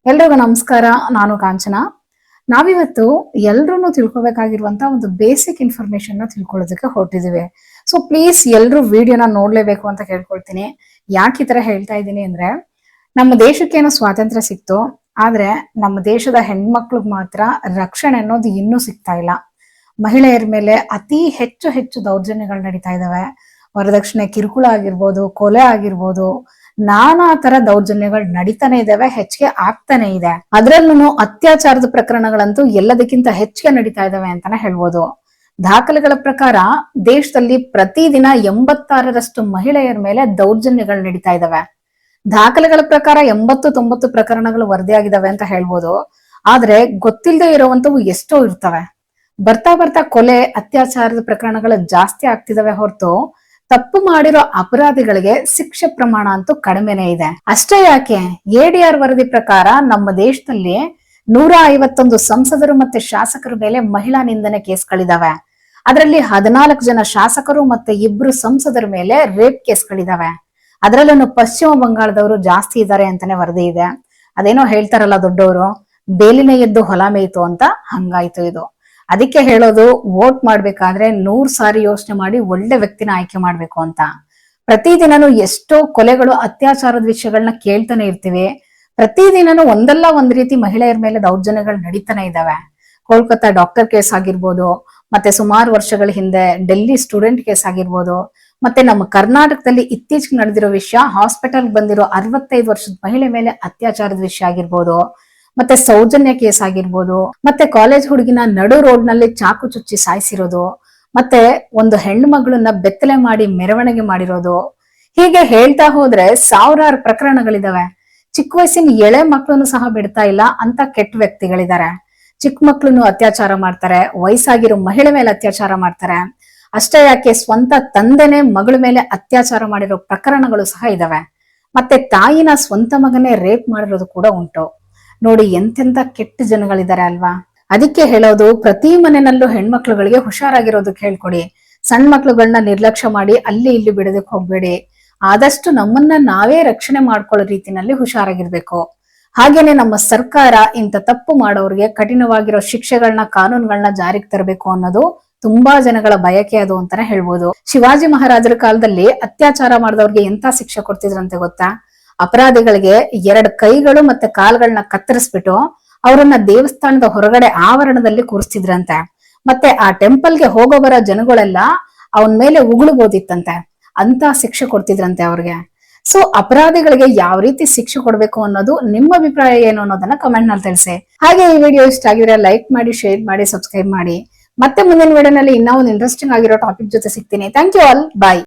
ಎಲ್ರಿಗೂ ನಮಸ್ಕಾರ. ನಾನು ಕಾಂಚನ. ನಾವಿವತ್ತು ಎಲ್ರೂ ತಿಳ್ಕೊಬೇಕಾಗಿರುವಂತ ಒಂದು ಬೇಸಿಕ್ ಇನ್ಫಾರ್ಮೇಶನ್ ನ ತಿಳ್ಕೊಳ್ಳೋದಕ್ಕೆ ಹೊರಟಿದೀವಿ. ಸೊ ಪ್ಲೀಸ್ ಎಲ್ರು ವಿಡಿಯೋನ ನೋಡ್ಲೇಬೇಕು ಅಂತ ಕೇಳ್ಕೊಳ್ತೀನಿ. ಯಾಕೆ ಈ ತರ ಹೇಳ್ತಾ ಇದ್ದೀನಿ ಅಂದ್ರೆ, ನಮ್ಮ ದೇಶಕ್ಕೇನೋ ಸ್ವಾತಂತ್ರ್ಯ ಸಿಕ್ತು, ಆದ್ರೆ ನಮ್ಮ ದೇಶದ ಹೆಣ್ಮಕ್ಳಿಗೆ ಮಾತ್ರ ರಕ್ಷಣೆ ಅನ್ನೋದು ಇನ್ನೂ ಸಿಗ್ತಾ ಇಲ್ಲ. ಮಹಿಳೆಯರ ಮೇಲೆ ಅತಿ ಹೆಚ್ಚು ಹೆಚ್ಚು ದೌರ್ಜನ್ಯಗಳು ನಡೀತಾ ಇದಾವೆ. ವರದಕ್ಷಿಣೆ ಕಿರುಕುಳ ಆಗಿರ್ಬೋದು, ಕೊಲೆ ಆಗಿರ್ಬೋದು, ನಾನಾ ತರ ದೌರ್ಜನ್ಯಗಳು ನಡೀತಾನೆ ಇದಾವೆ, ಹೆಚ್ಚಿಗೆ ಆಗ್ತಾನೆ ಇದೆ. ಅದ್ರಲ್ಲೂ ಅತ್ಯಾಚಾರದ ಪ್ರಕರಣಗಳಂತೂ ಎಲ್ಲದಕ್ಕಿಂತ ಹೆಚ್ಚಿಗೆ ನಡೀತಾ ಇದಾವೆ ಅಂತಾನೆ ಹೇಳ್ಬೋದು. ದಾಖಲೆಗಳ ಪ್ರಕಾರ ದೇಶದಲ್ಲಿ ಪ್ರತಿದಿನ 86ರಷ್ಟು ಮಹಿಳೆಯರ ಮೇಲೆ ದೌರ್ಜನ್ಯಗಳು ನಡೀತಾ ಇದಾವೆ. ದಾಖಲೆಗಳ ಪ್ರಕಾರ 80-90 ಪ್ರಕರಣಗಳು ವರದಿಯಾಗಿದ್ದಾವೆ ಅಂತ ಹೇಳ್ಬೋದು. ಆದ್ರೆ ಗೊತ್ತಿಲ್ಲದೆ ಇರುವಂತವು ಎಷ್ಟೋ ಇರ್ತವೆ. ಬರ್ತಾ ಬರ್ತಾ ಕೊಲೆ, ಅತ್ಯಾಚಾರದ ಪ್ರಕರಣಗಳು ಜಾಸ್ತಿ ಆಗ್ತಿದಾವೆ ಹೊರತು ತಪ್ಪು ಮಾಡಿರೋ ಅಪರಾಧಿಗಳಿಗೆ ಶಿಕ್ಷೆ ಪ್ರಮಾಣ ಅಂತೂ ಕಡಿಮೆನೇ ಇದೆ. ಅಷ್ಟೇ ಯಾಕೆ, ADR ವರದಿ ಪ್ರಕಾರ ನಮ್ಮ ದೇಶದಲ್ಲಿ 151 ಸಂಸದರು ಮತ್ತೆ ಶಾಸಕರ ಮೇಲೆ ಮಹಿಳಾ ನಿಂದನೆ ಕೇಸ್ಗಳಿದಾವೆ. ಅದರಲ್ಲಿ 14 ಜನ ಶಾಸಕರು ಮತ್ತೆ 2 ಸಂಸದರ ಮೇಲೆ ರೇಪ್ ಕೇಸ್ಗಳಿದಾವೆ. ಅದರಲ್ಲೂ ಪಶ್ಚಿಮ ಬಂಗಾಳದವರು ಜಾಸ್ತಿ ಇದ್ದಾರೆ ಅಂತಾನೆ ವರದಿ ಇದೆ. ಅದೇನೋ ಹೇಳ್ತಾರಲ್ಲ ದೊಡ್ಡವರು, ಬೇಲಿನ ಎದ್ದು ಹೊಲ ಮೇಯ್ತು ಅಂತ, ಹಂಗಾಯ್ತು ಇದು. ಅದಕ್ಕೆ ಹೇಳೋದು, ವೋಟ್ ಮಾಡ್ಬೇಕಾದ್ರೆ 100 ಸಾರಿ ಯೋಚನೆ ಮಾಡಿ ಒಳ್ಳೆ ವ್ಯಕ್ತಿನ ಆಯ್ಕೆ ಮಾಡ್ಬೇಕು ಅಂತ. ಪ್ರತಿದಿನನೂ ಎಷ್ಟೋ ಕೊಲೆಗಳು, ಅತ್ಯಾಚಾರದ ವಿಷಯಗಳನ್ನ ಕೇಳ್ತಾನೆ ಇರ್ತೀವಿ. ಪ್ರತಿದಿನನೂ ಒಂದಲ್ಲ ಒಂದ್ ರೀತಿ ಮಹಿಳೆಯರ ಮೇಲೆ ದೌರ್ಜನ್ಯಗಳು ನಡೀತಾನೆ ಇದಾವೆ. ಕೋಲ್ಕತ್ತಾ ಡಾಕ್ಟರ್ ಕೇಸ್ ಆಗಿರ್ಬೋದು, ಮತ್ತೆ ಸುಮಾರು ವರ್ಷಗಳ ಹಿಂದೆ ಡೆಲ್ಲಿ ಸ್ಟೂಡೆಂಟ್ ಕೇಸ್ ಆಗಿರ್ಬೋದು, ಮತ್ತೆ ನಮ್ಮ ಕರ್ನಾಟಕದಲ್ಲಿ ಇತ್ತೀಚೆಗೆ ನಡೆದಿರೋ ವಿಷಯ, ಹಾಸ್ಪಿಟಲ್ ಬಂದಿರೋ 65 ವರ್ಷದ ಮಹಿಳೆ ಮೇಲೆ ಅತ್ಯಾಚಾರದ ವಿಷಯ ಆಗಿರ್ಬೋದು, ಮತ್ತೆ ಸೌಜನ್ಯ ಕೇಸ್ ಆಗಿರ್ಬೋದು, ಮತ್ತೆ ಕಾಲೇಜ್ ಹುಡುಗಿನ ನಡು ರೋಡ್ ನಲ್ಲಿ ಚಾಕು ಚುಚ್ಚಿ ಸಾಯಿಸಿರೋದು, ಮತ್ತೆ ಒಂದು ಹೆಣ್ಣು ಮಗಳನ್ನ ಬೆತ್ತಲೆ ಮಾಡಿ ಮೆರವಣಿಗೆ ಮಾಡಿರೋದು, ಹೀಗೆ ಹೇಳ್ತಾ ಹೋದ್ರೆ ಸಾವಿರಾರು ಪ್ರಕರಣಗಳಿದಾವೆ. ಚಿಕ್ಕ ವಯಸ್ಸಿನ ಎಳೆ ಮಕ್ಕಳನ್ನು ಸಹ ಬಿಡ್ತಾ ಇಲ್ಲ ಅಂತ ಕೆಟ್ಟ ವ್ಯಕ್ತಿಗಳಿದ್ದಾರೆ. ಚಿಕ್ಕ ಮಕ್ಕಳನ್ನು ಅತ್ಯಾಚಾರ ಮಾಡ್ತಾರೆ, ವಯಸ್ಸಾಗಿರೋ ಮಹಿಳೆ ಮೇಲೆ ಅತ್ಯಾಚಾರ ಮಾಡ್ತಾರೆ. ಅಷ್ಟೇ ಯಾಕೆ, ಸ್ವಂತ ತಂದೆನೇ ಮಗಳ ಮೇಲೆ ಅತ್ಯಾಚಾರ ಮಾಡಿರೋ ಪ್ರಕರಣಗಳು ಸಹ ಇದಾವೆ. ಮತ್ತೆ ತಾಯಿನ ಸ್ವಂತ ಮಗನೇ ರೇಪ್ ಮಾಡಿರೋದು ಕೂಡ ಉಂಟು. ನೋಡಿ ಎಂತೆಂತ ಕೆಟ್ಟ ಜನಗಳಿದ್ದಾರೆ ಅಲ್ವಾ. ಅದಕ್ಕೆ ಹೇಳೋದು, ಪ್ರತಿ ಮನೆಯಲ್ಲೂ ಹೆಣ್ಮಕ್ಳುಗಳಿಗೆ ಹುಷಾರಾಗಿರೋದಕ್ಕೆ ಹೇಳ್ಕೊಡಿ. ಸಣ್ಣ ಮಕ್ಳುಗಳನ್ನ ನಿರ್ಲಕ್ಷ್ಯ ಮಾಡಿ ಅಲ್ಲಿ ಇಲ್ಲಿ ಬಿಡೋದಕ್ಕೆ ಹೋಗ್ಬೇಡಿ. ಆದಷ್ಟು ನಮ್ಮನ್ನ ನಾವೇ ರಕ್ಷಣೆ ಮಾಡ್ಕೊಳ್ಳೋ ರೀತಿನಲ್ಲಿ ಹುಷಾರಾಗಿರ್ಬೇಕು. ಹಾಗೇನೆ ನಮ್ಮ ಸರ್ಕಾರ ಇಂಥ ತಪ್ಪು ಮಾಡೋರಿಗೆ ಕಠಿಣವಾಗಿರೋ ಶಿಕ್ಷೆಗಳನ್ನ, ಕಾನೂನುಗಳನ್ನ ಜಾರಿಗೆ ತರಬೇಕು ಅನ್ನೋದು ತುಂಬಾ ಜನಗಳ ಬಯಕೆ ಅದು ಅಂತಾನೆ ಹೇಳ್ಬೋದು. ಶಿವಾಜಿ ಮಹಾರಾಜರ ಕಾಲದಲ್ಲಿ ಅತ್ಯಾಚಾರ ಮಾಡಿದವ್ರಿಗೆ ಎಂತ ಶಿಕ್ಷೆ ಕೊಡ್ತಿದ್ರಂತೆ ಗೊತ್ತಾ? ಅಪರಾಧಿಗಳಿಗೆ 2 ಕೈಗಳು ಮತ್ತೆ ಕಾಲ್ಗಳನ್ನ ಕತ್ತರಿಸ್ಬಿಟ್ಟು ಅವರನ್ನ ದೇವಸ್ಥಾನದ ಹೊರಗಡೆ ಆವರಣದಲ್ಲಿ ಕೂರಿಸ್ತಿದ್ರಂತೆ. ಮತ್ತೆ ಆ ಟೆಂಪಲ್ಗೆ ಹೋಗೋ ಬರೋ ಜನಗಳೆಲ್ಲ ಅವನ ಮೇಲೆ ಉಗುಳ್ಬೋದಿತ್ತಂತೆ, ಅಂತ ಶಿಕ್ಷೆ ಕೊಡ್ತಿದ್ರಂತೆ ಅವ್ರಿಗೆ. ಸೊ ಅಪರಾಧಿಗಳಿಗೆ ಯಾವ ರೀತಿ ಶಿಕ್ಷೆ ಕೊಡ್ಬೇಕು ಅನ್ನೋದು ನಿಮ್ಮ ಅಭಿಪ್ರಾಯ ಏನು ಅನ್ನೋದನ್ನ ಕಮೆಂಟ್ ನಲ್ಲಿ ತಿಳಿಸಿ. ಹಾಗೆ ಈ ವಿಡಿಯೋ ಇಷ್ಟ ಆಗಿದ್ರೆ ಲೈಕ್ ಮಾಡಿ, ಶೇರ್ ಮಾಡಿ, ಸಬ್ಸ್ಕ್ರೈಬ್ ಮಾಡಿ. ಮತ್ತೆ ಮುಂದಿನ ವಿಡಿಯೋನಲ್ಲಿ ಇನ್ನೂ ಒಂದು ಇಂಟ್ರೆಸ್ಟಿಂಗ್ ಆಗಿರೋ ಟಾಪಿಕ್ ಜೊತೆ ಸಿಗ್ತೀನಿ. Thank you all, bye.